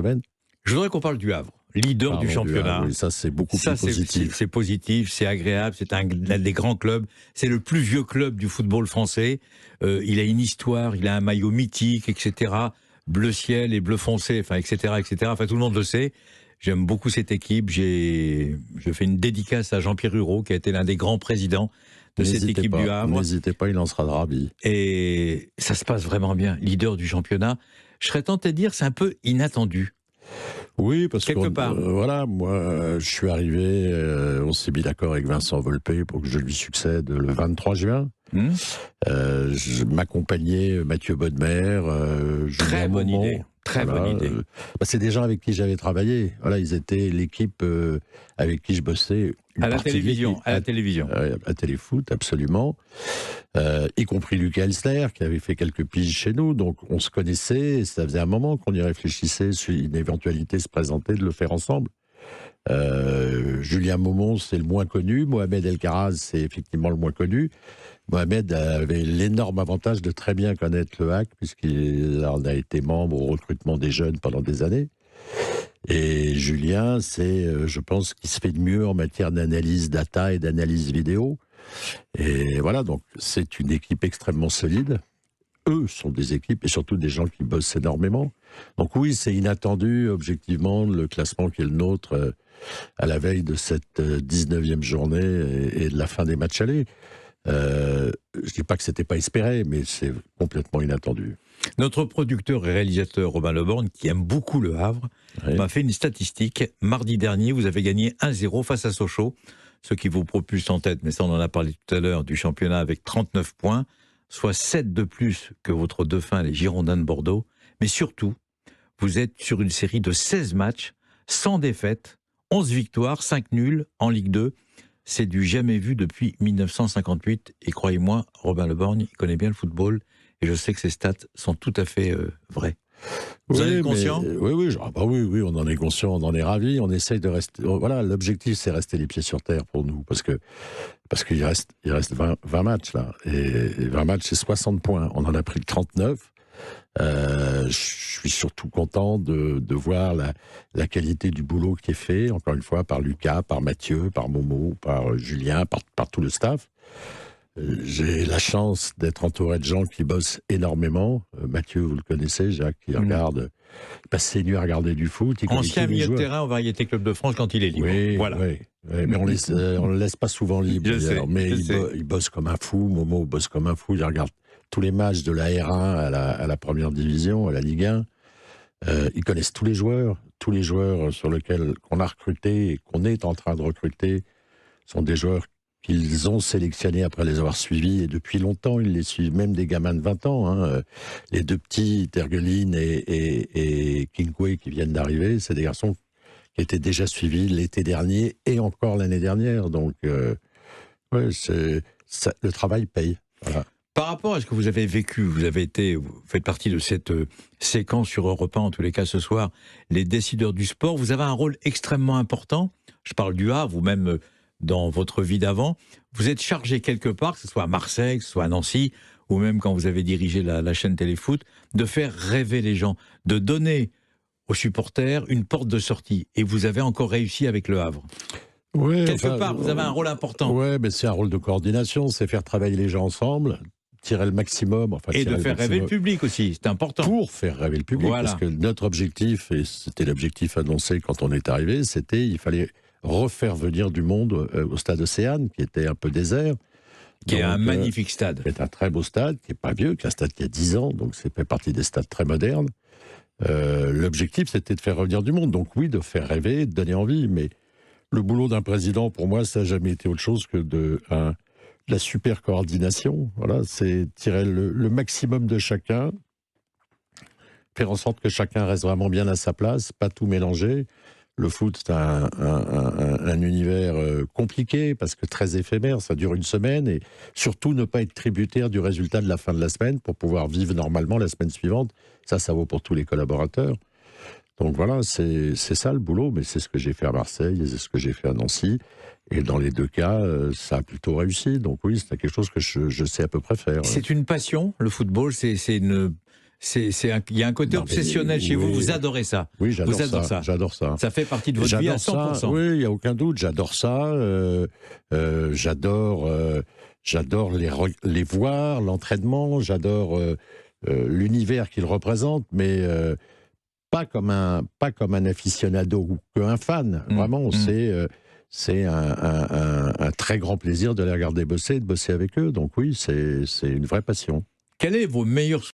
semaine. Je voudrais qu'on parle du Havre, leader du championnat. Oui, ça, c'est beaucoup plus positif. C'est positif, c'est agréable, c'est un des grands clubs. C'est le plus vieux club du football français. Il a une histoire, il a un maillot mythique, etc. Bleu ciel et bleu foncé, enfin, etc., etc. Enfin, tout le monde le sait. J'aime beaucoup cette équipe. Je fais une dédicace à Jean-Pierre Hureau, qui a été l'un des grands présidents de cette équipe du Havre. N'hésitez pas, il en sera ravi. Et ça se passe vraiment bien, leader du championnat. Je serais tenté de dire c'est un peu inattendu. Oui, parce que voilà, moi, je suis arrivé, on s'est mis d'accord avec Vincent Volpe pour que je lui succède le 23 juin. Je m'accompagnais Mathieu Bodmer, très bonne idée. Très bonne idée. C'est des gens avec qui j'avais travaillé. Voilà, ils étaient l'équipe avec qui je bossais. À la télévision. À Téléfoot, absolument. Y compris Lucas Elsner, qui avait fait quelques piges chez nous. Donc, on se connaissait. Et ça faisait un moment qu'on y réfléchissait sur une éventualité se présenter de le faire ensemble. Julien Maumont, c'est le moins connu. Mohamed El Karaz, c'est effectivement le moins connu. Mohamed avait l'énorme avantage de très bien connaître le HAC, puisqu'il en a été membre au recrutement des jeunes pendant des années. Et Julien, c'est, je pense, qui se fait de mieux en matière d'analyse data et d'analyse vidéo. Et voilà, donc c'est une équipe extrêmement solide. Eux sont des équipes, et surtout des gens qui bossent énormément. Donc oui, c'est inattendu, objectivement, le classement qui est le nôtre à la veille de cette 19e journée et de la fin des matchs allés. Je ne dis pas que c'était pas espéré, mais c'est complètement inattendu. Notre producteur et réalisateur Robin Leborgne, qui aime beaucoup le Havre, m'a fait une statistique. Mardi dernier, vous avez gagné 1-0 face à Sochaux, ce qui vous propulse en tête, mais ça on en a parlé tout à l'heure, du championnat avec 39 points, soit 7 de plus que votre dauphin, les Girondins de Bordeaux. Mais surtout, vous êtes sur une série de 16 matchs, sans défaite, 11 victoires, 5 nuls en Ligue 2. C'est du jamais vu depuis 1958. Et croyez-moi, Robin Leborgne, il connaît bien le football. Et je sais que ces stats sont tout à fait vraies. Vous en êtes conscient ? Oui, on en est conscient, on en est ravis. On essaye de rester. Voilà, l'objectif, c'est rester les pieds sur terre pour nous. Parce qu'il reste 20 matchs, là. Et 20 matchs, c'est 60 points. On en a pris 39. Je suis surtout content de voir la qualité du boulot qui est fait, encore une fois, par Lucas, par Mathieu, par Momo, par Julien, par tout le staff. J'ai la chance d'être entouré de gens qui bossent énormément. Mathieu, vous le connaissez, Jacques, qui regarde, il passe ses nuits à regarder du foot. Ancien milieu de terrain au Variété Club de France quand il est libre. Oui, voilà. Oui, mais on le laisse pas souvent libre. Mais il bosse comme un fou. Momo bosse comme un fou. Il regarde tous les matchs de la R1 à la première division, à la Ligue 1. Ils connaissent tous les joueurs sur lesquels qu'on a recrutés et qu'on est en train de recruter sont des joueurs qu'ils ont sélectionnés après les avoir suivis, et depuis longtemps, ils les suivent, même des gamins de 20 ans. Les deux petits, Tergelin et Kinkwe, qui viennent d'arriver, c'est des garçons qui étaient déjà suivis l'été dernier et encore l'année dernière. Donc, le travail paye. Voilà. Par rapport à ce que vous avez vécu, vous faites partie de cette séquence sur Europe 1, en tous les cas ce soir, les décideurs du sport, vous avez un rôle extrêmement important. Je parle du Havre, ou même dans votre vie d'avant. Vous êtes chargé quelque part, que ce soit à Marseille, que ce soit à Nancy, ou même quand vous avez dirigé la chaîne Téléfoot, de faire rêver les gens, de donner aux supporters une porte de sortie. Et vous avez encore réussi avec le Havre. Ouais, quelque part, vous avez un rôle important. Oui, mais c'est un rôle de coordination, c'est faire travailler les gens ensemble, tirer le maximum. Et de faire rêver le public aussi, c'est important. Pour faire rêver le public, voilà. Parce que notre objectif, et c'était l'objectif annoncé quand on est arrivé, il fallait refaire venir du monde au stade Océane, qui était un peu désert. Qui est un magnifique stade. C'est un très beau stade, qui n'est pas vieux, qui est un stade qui a 10 ans, donc c'est fait partie des stades très modernes. L'objectif, c'était de faire revenir du monde. Donc oui, de faire rêver, de donner envie, mais le boulot d'un président, pour moi, ça n'a jamais été autre chose que de la super coordination. Voilà, c'est tirer le maximum de chacun, faire en sorte que chacun reste vraiment bien à sa place, pas tout mélanger. Le foot, c'est un univers compliqué, parce que très éphémère, ça dure une semaine, et surtout ne pas être tributaire du résultat de la fin de la semaine pour pouvoir vivre normalement la semaine suivante. Ça vaut pour tous les collaborateurs. Donc voilà, c'est ça le boulot, mais c'est ce que j'ai fait à Marseille, et c'est ce que j'ai fait à Nancy, et dans les deux cas, ça a plutôt réussi. Donc oui, c'est quelque chose que je sais à peu près faire. C'est une passion, le football, c'est il y a un côté obsessionnel chez vous. Vous adorez ça. Oui, j'adore adorez ça. J'adore ça. Ça fait partie de votre vie à 100%. Oui, il n'y a aucun doute. J'adore ça. J'adore les voir, l'entraînement. J'adore l'univers qu'ils représentent, mais pas comme un aficionado ou qu'un fan. Vraiment, c'est un très grand plaisir de les regarder bosser, de bosser avec eux. Donc oui, c'est une vraie passion. Quel est vos meilleurs